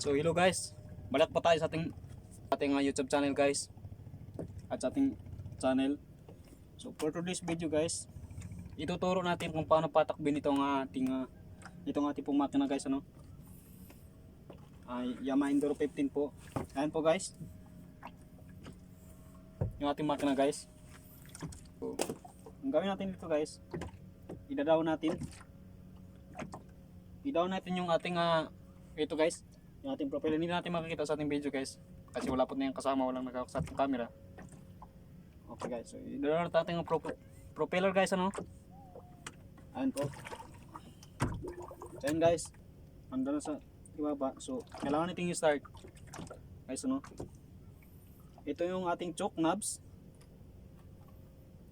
So hello guys, balik pa tayo sa ating YouTube channel guys, at sa ating channel. So for today's video guys, ituturo natin kung paano patakbin itong ating pong makina guys, ano? Yamaha Enduro 15 po. Ayan po guys, yung ating makina guys. So, ang gawin natin dito guys, i-down natin yung ating ito guys, yung ating profile. Hindi natin makikita sa ating video guys kasi wala po na yung kasama, walang nakakasat ng camera. Okay guys, so i-down natin yung propeller guys, ano? Ayan po. So ayan guys, ando na sa ibaba. So kailangan natin i-start guys, ano? Ito yung ating choke knobs,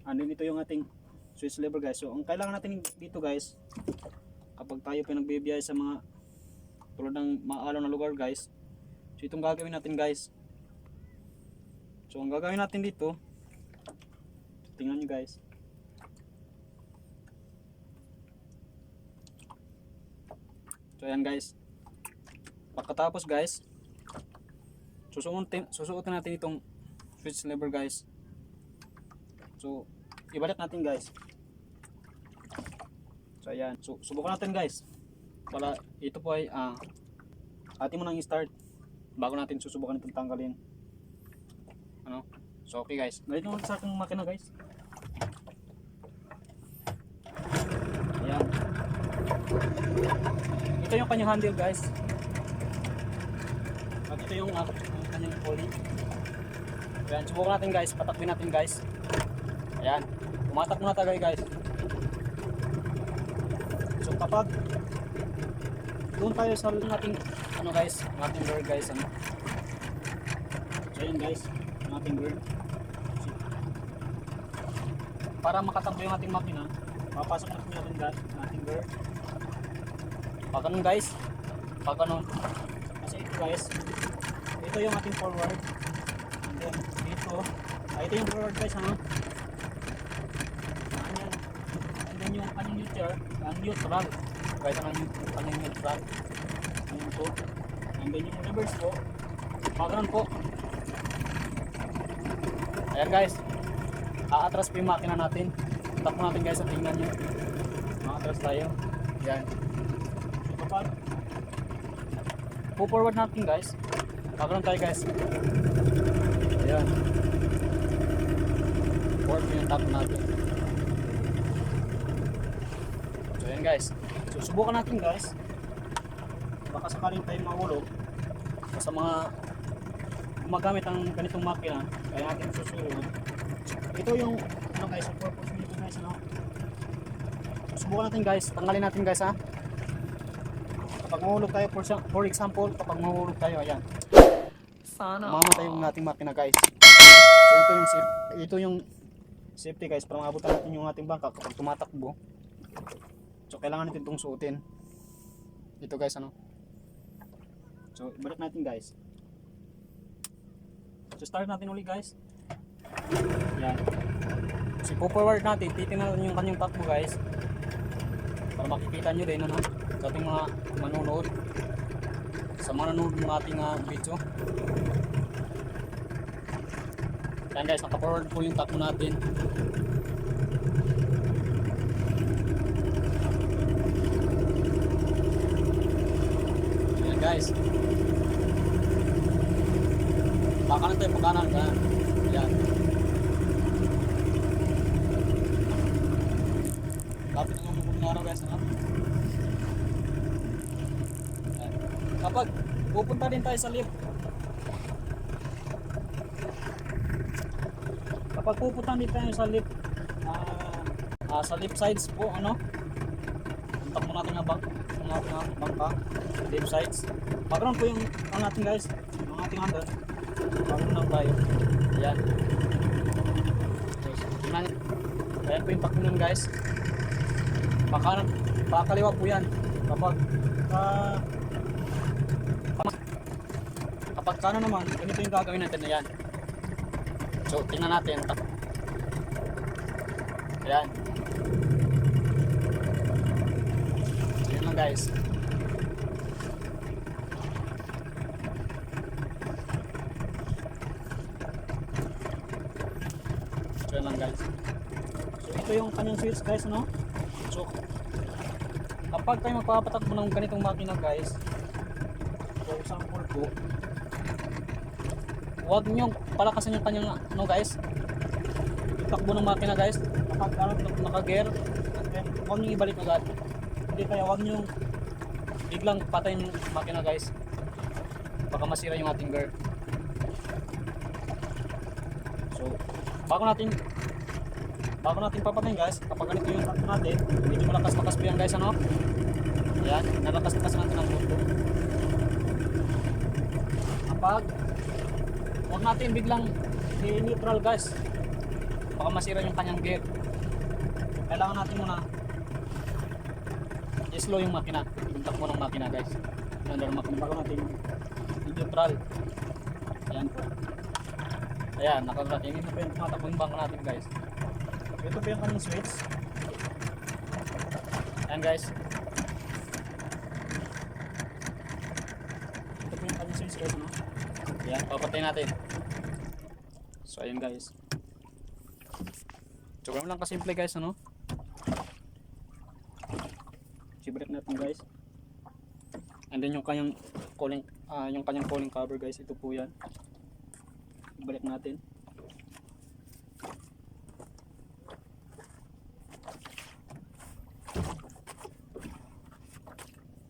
and then ito yung ating switch lever guys. So ang kailangan natin dito guys, kapag tayo pinagbibiyahe sa mga tulad ng maalaw na lugar guys, so itong gagawin natin guys. So ang gagawin natin dito, tingnan nyo guys. So ayan guys, pagkatapos guys, susuotin natin itong switch lever guys. So ibalik natin guys. So ayan, so subukan natin guys, para ito po ay atin mo nang i-start bago natin susubukan itong tanggalin, ano? So okay guys, ganito naman sa ating makina guys. Ayan, ito yung kanyang handle guys, at ito yung kanyang pulley. Ayan, subukan natin guys, patakbin natin guys. Ayan, tumatak muna tayo guys. So kapag doon tayo sa ating ano guys, ating bird guys, ano? So yun guys, ating bird. So, para makatakbo yung ating makina, papasok natin yung ating bird. Pag ganun guys, pag ganun, kasi ito guys, ito yung ating forward, and then dito, ito yung forward guys, ano? And then yung kanyang neutral guys, ang neutral, yun po. And then yung reverse po, pagkaroon po. Ayan guys, aatras po yung makina natin. Tap natin guys, at tingnan nyo, aatras tayo. Ayan, so kapag forward natin guys, pagkaroon tayo guys. Ayan, forward yung tap natin. So ayan guys, so subukan natin guys, baka sakaling tayo mahulog sa mga gumagamit ang ganitong makina, kaya natin susunod. Ito yung ano guys, yung purpose nito guys, ano? So, subukan natin guys, tanggalin natin guys, ha. Kapag mahulog tayo, for example, kapag mahulog tayo, ayan, mamamatay yung ating makina guys. So ito yung safety guys, para maabutan natin yung ating bangka kapag tumatakbo. So kailangan natin itong suotin. Ito guys, ano? So balik natin guys. So start natin ulit guys. Yan. So forward natin, titingnan yung kanyang takbo guys, para makikita nyo din, ano, sa ating mga manonood, sa mga nanonood ng ating video. Yan guys, naka-forward po yung takbo natin. Guys, pakanan tayo, pakanan ka. Ayan, lapit na yung araw guys, ano? Ayan. Kapag pupunta din tayo sa lift, sa lift sides po, ano, puntak mo natin ang bangka, lift sides. Background po yung ating guys, yung ating handle. Background lang tayo. Ayan. Ayan po yung pakinggan guys. Pakaliwa po yan. Kapag kanan naman, ganito yung gagawin natin. Ayan. So tingnan natin. Ayan. So yun lang guys. yan lang guys. So ito yung kanyang switch guys, no? So kapag kayo magpapatakbo ng ganitong makina guys, for example po, huwag nyo palakasan yung kanyang ano guys, itakbo ng makina guys. Kapag naka-gear, huwag nyo ibalik agad. Hindi kaya huwag nyo biglang patayin yung makina guys, baka masira yung ating gear. So bago natin papatayin guys, kapag ganito yung takbo natin, medyo malakas-lakas po yan guys, ano? Ayan, nalakas-lakas natin ang motor. Kapag huwag natin biglang i-neutral guys, baka masira yung kanyang gear. Kailangan natin muna i-slow yung makina, yung takbo ng makina guys. Yung makina bago natin i-neutral. Ayan po. Ayan, nakagrat. Yung ito po yung tumatakbo yung bangka natin guys. Ito po yung kanyang switch. Ayan guys. Ito po yung kanyang switch guys, no? Ayan, papatayin natin. So ayan guys. So ganun lang kasimple guys, ano? I-break natin guys. And then yung kanyang cooling cover guys, ito po yan. I-break natin.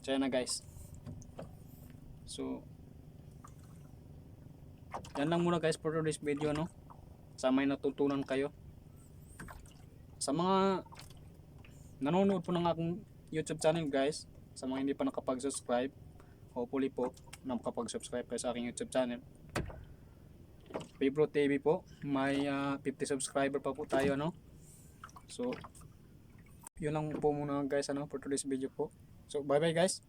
So yan na guys. So yan lang muna guys for today's video, no? Sa may natutunan kayo. Sa mga nanonood po ng aking YouTube channel guys, sa mga hindi pa nakapag-subscribe, hopefully po nakapag-subscribe kayo sa aking YouTube channel. Fibro TV po, may 50 subscriber pa po tayo, no? So yun lang po muna guys, ano, for today's video po. So bye bye guys.